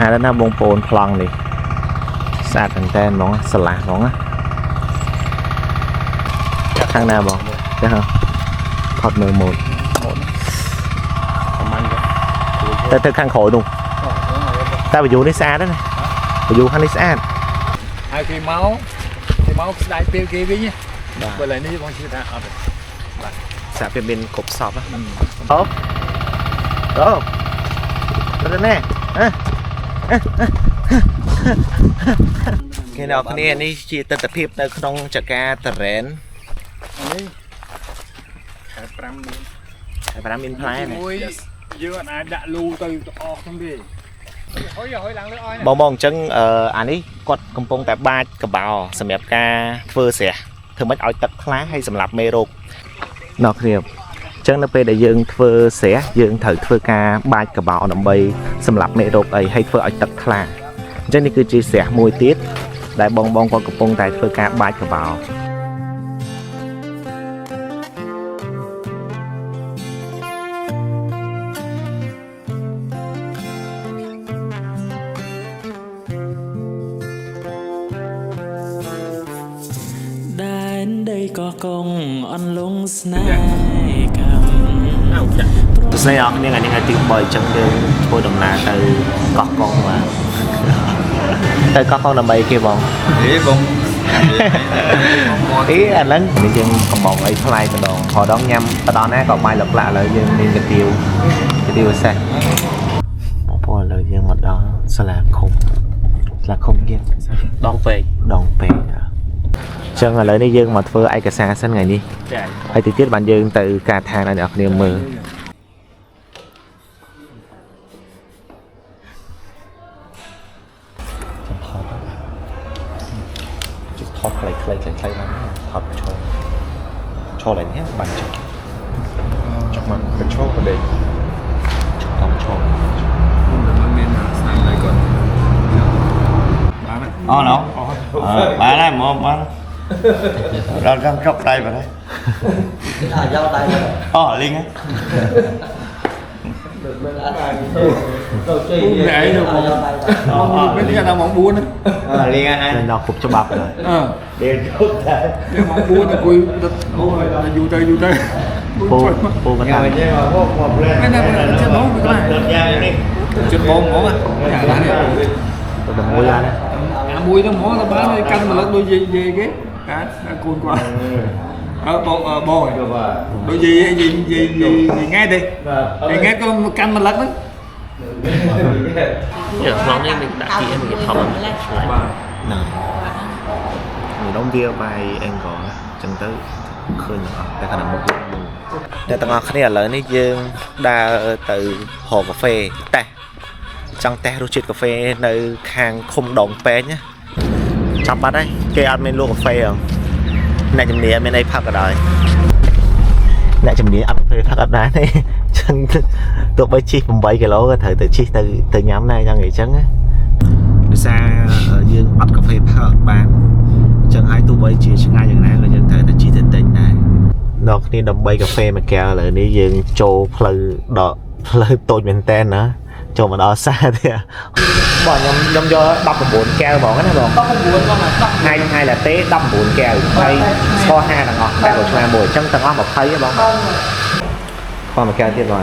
đó nó bông bồn plong đi xa thằng tên nó sờ lạc nó thằng nào bọn thấy không thật mười một ta thực khăn khổ đúng ta phải dùng đi xa đó này phải dùng khăn đi xa hai cái máu đại tiêu kia với nhé bởi lại đi con chị ta xã bên bên cột sọp á tốt tốt đó nè cái nào cái này chỉ tập tập hiệpនៅក្នុងចកាតរ៉ែននេះខែ5មានខែ5មានផ្លែណាយើងអាចដាក់លូទៅអស់ហ្នឹងទេហើយឡើងលើអស់ បងអញ្ចឹងអានេះគាត់កំពុងតែបាចកបោសម្រាប់ការធ្វើស្រះធ្វើម៉េចឲ្យទឹកខ្លាហើយសម្រាប់មេរោគណោះគ្នាអញ្ចឹងនៅពេលដែលយើងធ្វើស្រះយើងត្រូវធ្វើការបាចកបោដើម្បីសម្រាប់មេរោគអីហើយធ្វើឲ្យទឹកខ្លាអញ្ចឹងនេះគឺជាស្រះមួយទៀតដែលបងគាត់កំពុងតែធ្វើការបាចកបោก็คงอ่อนลงสนายcầm ស្នេហ៍អរគ្នាថ្ងៃនេះថ្ងៃទី3អញ្ចឹងយើងធ្វើដំណើរទៅកោះកុងបាទទៅកោះកុងដើម្បីគេបងបងឥឡូវនេះយើងកំបងអីផ្លែម្ដងព្រោះដងញ៉ាំទៅដល់ណាក៏បាយលឹកឡាក់ឥឡូវយើងមានកាទៀវសេះបងប្អូនឥឡូវយើងមកដល់សាលាឃុំយើងដងពេកចឹងឥឡូវនេះយើងមកធ្វើឯកសារសិនថ្ងៃនេះហើយទីទៀតបានយើងទៅការឋានឲ្យអ្នកគ្នាមើលថតខ្លីៗបានថតឈរឡើងនេះបានចុះមកទៅឈរប្រដេកតាមឈរមិនមានស្នាមដៃគាត់បានអូណូបានហើយមកបានដល់ចង់ចុកដៃបាត់ហើយយកដៃអូលីងđược bên đã này tôi chơi để được một bên kia là mong buôn đấy liên anh nó phục cho bọc rồi để chút đấy mong buôn là cùi là dù tây cô cái thằng cái này chân bóng cái này chân bóng mỏ tôi đừng mua ra đấy mùi nó mỏ là bán đây canh mà lật đôi gì cái cá cùn quá bò đôi gì ngay đi nghe con canh mà lật đó giờ món này mình đã kỹ mình thầm nè người đóng bia bài anh có chân tới khơi nữa tại khả năng một để tao ngọc này là này dương đa từ hồ cà phê ta trong ta đôi chuyện cà phê nơi hàng không đồng bé nhá chọc bắt đấy cây ăn men luôn cà phê không này chấm nĩa bên đây phạt cả đời này chấm nĩa ăn phê phạt cả đời này chân tụi bay chi 8 kg có thể tự chi từ nhóm này cho nghỉ trắng á xa dương bắt cà phê phạt bàn chân hai tụi bay chi ngay như này là dân thể tự chi tình này nó đi đâm bay cà phê mà kêu là đi dương trâu phơi đỏ phơi tôi mình tên nữa cho mà đó xa thì bỏ nhom cho đập 4 keo bỏ cái này rồi hai là té đâm 4 keo hay kho hai là ngọt tại của chúng buổi chân tầng một thấy bóng kho một keo tiếp rồi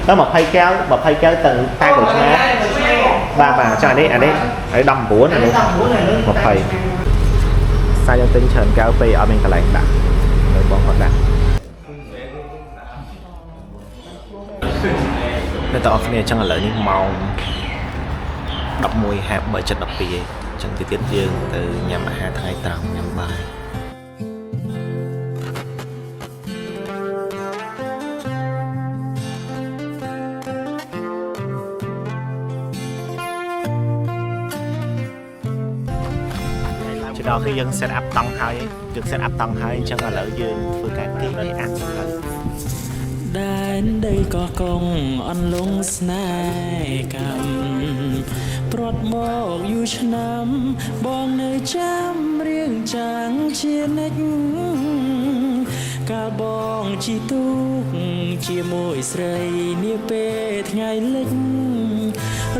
đó một thay keo tầng tay của chúng và cho anh ấy ở đâm 4 này một thầy sai trong tinh thần keo phi ở bên cả lạnh đã rồi bóng hoạt đặt nên tao này chẳng là lợi những màu đọc mùi hẹp bởi chất đọc bì chẳng thì tiết dương từ nhà mà 2 tháng tao nhắm bài chứ đó khi dân set up tăng hơi được set up tăng hơi chẳng là lợi dương phương cái kỹ để ăn thôi ได้ได้ก็คงอ่อนลงสนายกำโปรดบอกอยู่ฉน้ำบอกในจำเรียงจางเชียร์นัก កាលបងជីទូកជាមួយស្រីនាពេលថ្ងៃលិច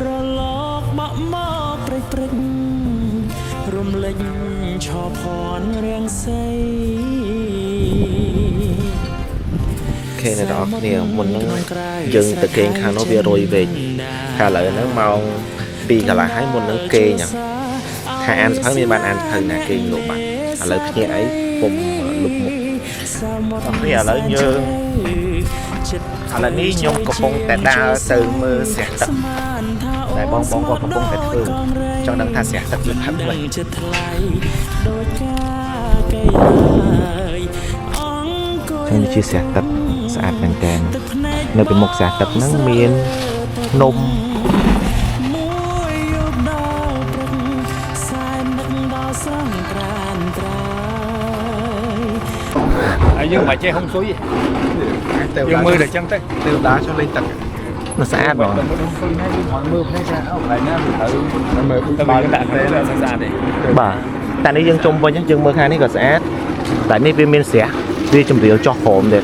រលកបាក់មកព្រេចព្រេចរំលេចឆោភ័ណ្ឌរាំងសីគេនៅដល់គ្នាមុនហ្នឹងយើងទៅគេងខាងនោះវារយវិញថាឥឡូវហ្នឹងម៉ោង2កន្លះហើយមុនហ្នឹងគេងថាអានសភៅមានបានអានសភៅណាគេងលោកបានឥឡូវភ្នាក់អីពុំលុបមុខអត់ទេឥឡូវយើងឥឡូវនេះខ្ញុំកំពុងតែដើរទៅមើលស្រះទឹកតែបងគាត់កំពុងតែធ្វើចង់ដឹងថាស្រះទឹកលឹកហាត់វិញនេះជាស្រះទឹកស្អាតមែនតើនៅពីមុខស្រះទឹកហ្នឹងមានភ្នំហើយយើងមិនចេះហុងស៊ុយយើងមើលតែចឹងទៅដើរចុះលេងទឹកnóស្អាតបងមើលភ្នែកថាអូកន្លែងណាវាត្រូវមើលបើដាក់ទេស្អាតទេបាទតែនេះយើងជុំវិញយើងមើលខាងនេះក៏ស្អាតតែនេះវាមានស្រះវាជម្រាលចុះក្រោមទៀត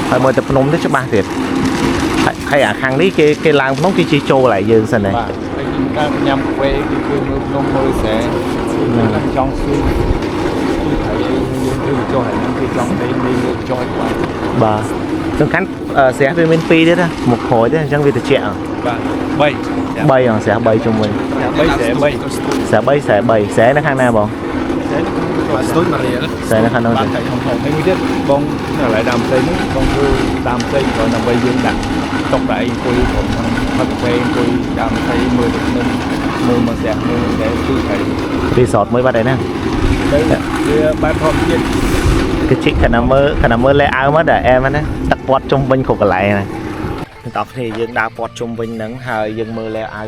ហើយមើលតែភ្នំទៅច្បាស់ទៀតហើយអាខាងនេះគេឡើងភ្នំគេជិះចូលlạiយើងសិនហើយបាទហើយការញ៉ាំកាហ្វេគឺមើលភ្នំមើលស្រែនឹងចង់ស៊ូហើយយើងទៅចុះហើយនឹងគេចង់ទៅលេងចុះឲ្យបាទសំខាន់ស្រះវាមាន2ទៀតណាមកក្រោយទេអញ្ចឹងវាត្រជាក់បាទ3ស្រះ3ជុំវិញស្រះ3ស្រែនៅខាងណាបងស្ទូចមករៀលស្រែនៅខាងនោះទេហើយមួយទៀតបងនៅឡើយដើមផ្សេងហ្នឹងបងធ្វើតាមផ្សេងក៏ដើម្បីយើងដាក់តុកដាក់អីអង្គុយខ្ញុំផឹកកាហ្វេអង្គុយដើមផ្សេងមើលទឹកនឹងមើលមកស្រះមើលតែគឺហើយរីសតមួយបាត់ហើយណាវាបែបធម្មជាតិគេជិះខណៈមើលលេអើមកតែអែមណាទឹកពាត់ជុំវិញគ្រប់កន្លែងណាតោះគ្នាយើងដើរពាត់ជុំវិញហ្នឹងហើយយើងមើលលេអើ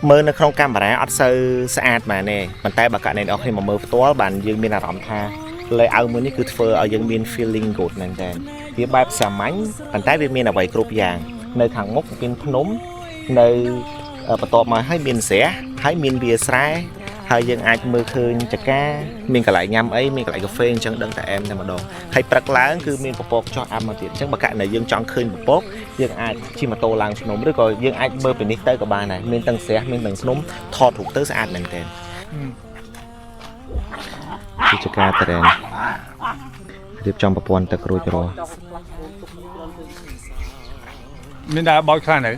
មើលនៅក្នុងកាមេរ៉ាអត់សូវស្អាតមែនទេប៉ុន្តែបើកាលអ្នកនរគ្នាមកមើលផ្ទាល់បានយើងមានអារម្មណ៍ថាលេអើមួយនេះគឺធ្វើឲ្យយើងមាន feeling good មែនតើវាបែបសាមញ្ញប៉ុន្តែវាមានអ្វីគ្រប់យ៉ាងនៅខាងមុខមានភ្នំនៅបន្ទាប់មកហើយមានស្រះហើយមានវាស្រែហើយយើងអាចមើលឃើញចកាមានកន្លែងញ៉ាំអីមានកន្លែងកាហ្វេអញ្ចឹងដឹងតែអែមតែម្ដងហើយព្រឹកឡើងគឺមានពពកចុះអាប់មកទៀតអញ្ចឹងបើកាលណាយើងចង់ឃើញពពកយើងអាចជិះម៉ូតូឡើងភ្នំឬក៏យើងអាចមើលពីនេះទៅក៏បានដែរមានទាំងស្រះមានទាំងភ្នំថតរូបទៅស្អាតមែនទែនពីចកាតរ៉ែនរៀបចំប្រព័ន្ធទឹករួចរាល់មានតែបោកខ្លះនៅ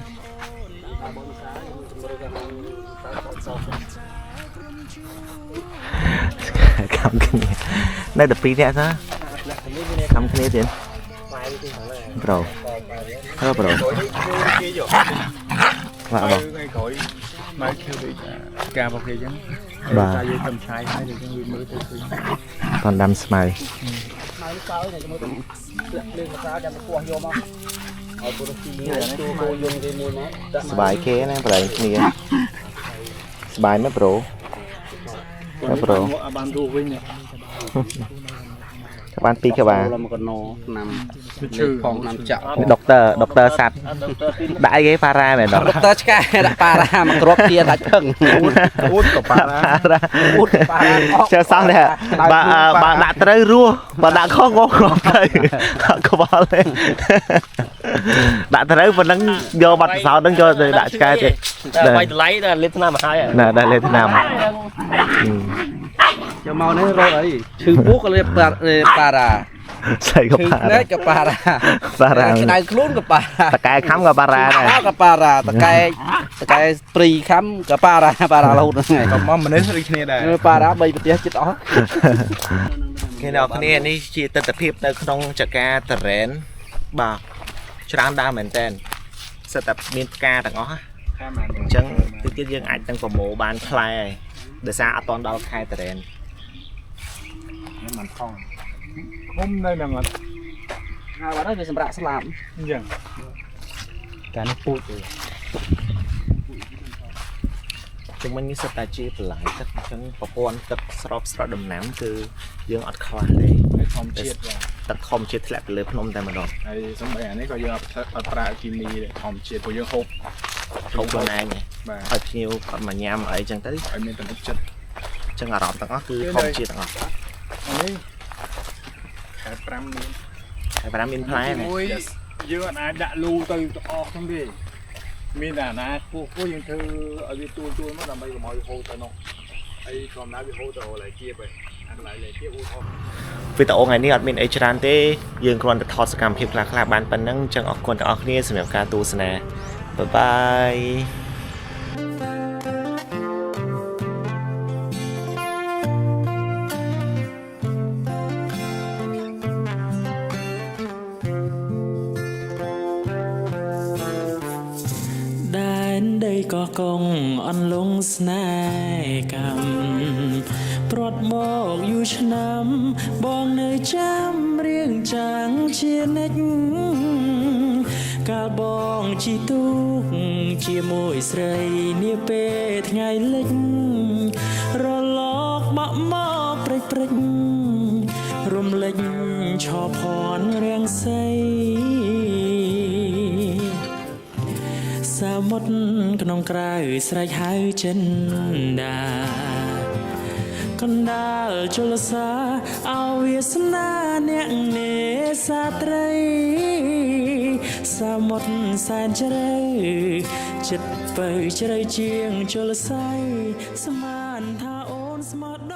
ខំគ្នានៅតែ2នាក់ណាខំគ្នាទៀតប្រូបាទបងមកគឺការប្រភេទអញ្ចឹងបាទយើងទៅឆាយហើយយើងមើលទៅឃើញតនដាំស្មៅស្មៅកោយតែមើលទៅភ្លើងម្សៅចាំពោះយកមកឲ្យពុទ្ធទីនេះគោយងទេមួយណាសบายគេណាប្រែងគ្នាសบายមែនប្រូប្រូបានរស់វិញបាន2ក្បាលមកកណោឆ្នាំផងឆ្នាំចាក់ដុកទ័រសัตว์ដាក់អីគេប៉ារ៉ាមែនដុកទ័រឆ្កែដាក់ប៉ារ៉ាមកគ្រាប់ទៀតដាច់ផឹងអ៊ូតក៏ប៉ារ៉ាអ៊ូតប៉ារ៉ាចើសោះនេះបើដាក់ត្រូវរស់បើដាក់ខុសងគ្រាប់ទៅក្បាលទេដាក់ត្រូវប៉ុណ្ណឹងយកបាត់សោតហ្នឹងយកទៅដាក់ឆ្កែទៀតតែបាយតម្លៃដល់លេបថ្នាំមកហើយណាដល់លេបថ្នាំចូលមកនេះរកអីឈឺពោះក៏លេបប៉ារ៉ាស្អីក៏ប៉ារ៉ាក៏ប៉ារ៉ាក្តៅខ្លួនក៏ប៉ារ៉ាតកែខំក៏ប៉ារ៉ាដែរក៏ប៉ារ៉ាតកែព្រីខំក៏ប៉ារ៉ារហូតហ្នឹងក៏មកមនុស្សដូចគ្នាដែរប៉ារ៉ា3ប្រទេសចិត្តអស់គេអ្នកគ្នានេះជាទស្សនវិជ្ជានៅក្នុងចកាតរ៉ែនបាទច្រើនដែរមែនតើសិតតែមានផ្កាទាំងអស់អញ្ចឹងទីទៀតយើងអាចទាំងប្រមូលបានផ្លែហើយដោយសារអត់តន់ដល់ខែតរ៉ែនមិនផងខ្ញុំនៅនឹងអត់ហើយបាត់ហើយវាសម្រាប់ស្លាប់អញ្ចឹងការនេះពូជទេជំនាញនេះសិតតែជាបន្លាយទឹកអញ្ចឹងប្រព័ន្ធទឹកស្រោបដំណាំគឺយើងអត់ខ្វះទេធម្មជាតិទឹកធម្មជាតិធ្លាក់ទៅលើភ្នំតែម្ដងហើយសំបីអានេះក៏យើងអត់ប្រើគីមីធម្មជាតិព្រោះយើងហូបខ្លួនឯងហើយភ្ញៀវគាត់មកញ៉ាំអីចឹងទៅឲ្យមានទំនុកចិត្តចឹងអារម្មណ៍ទាំងអស់គឺធម្មជាតិទាំងអស់នេះខ 5មាន 5មានផ្លែណា មួយយើងអាចដាក់លូទៅអស់ហ្នឹងទេមានតែអាណាពោះយើងធ្វើឲ្យវាទួលមកដើម្បីកុំឲ្យហូរទៅនោះហើយធម្មតាវាហូរទៅឡៃគៀបឯងអាកន្លែងឡៃគៀបអូថោ វីដេអូថ្ងៃនេះអត់មានអីច្រើនទេយើងគ្រាន់តែថតសកម្មភាពខ្លះៗបានប៉ុណ្ណឹងអញ្ចឹងអរគុណទាំងអស់គ្នាសម្រាប់ការទស្សនាបាយបាយដែនដីក៏កងអន់លងស្នេហ៍កម្មព្រាត់មកយូរឆ្នាំបងនៅចាំរៀងចាំងជានិច្ចកាលបងជីទូកជាមួយស្រីនាពេលថ្ងៃលិចរលកបាក់មកព្រិចរំលេចឆោភ័ណ្ឌរាំងសីសាមុតក្នុងក្រៅស្រែកហៅចិនដាកណ្ដាលជលសាអវាសនាអ្នកនេសាត្រីសាមុតសែនជ្រៅចិត្តបើជ្រៅជាងជលស័យស្មានថាអូនស្មត់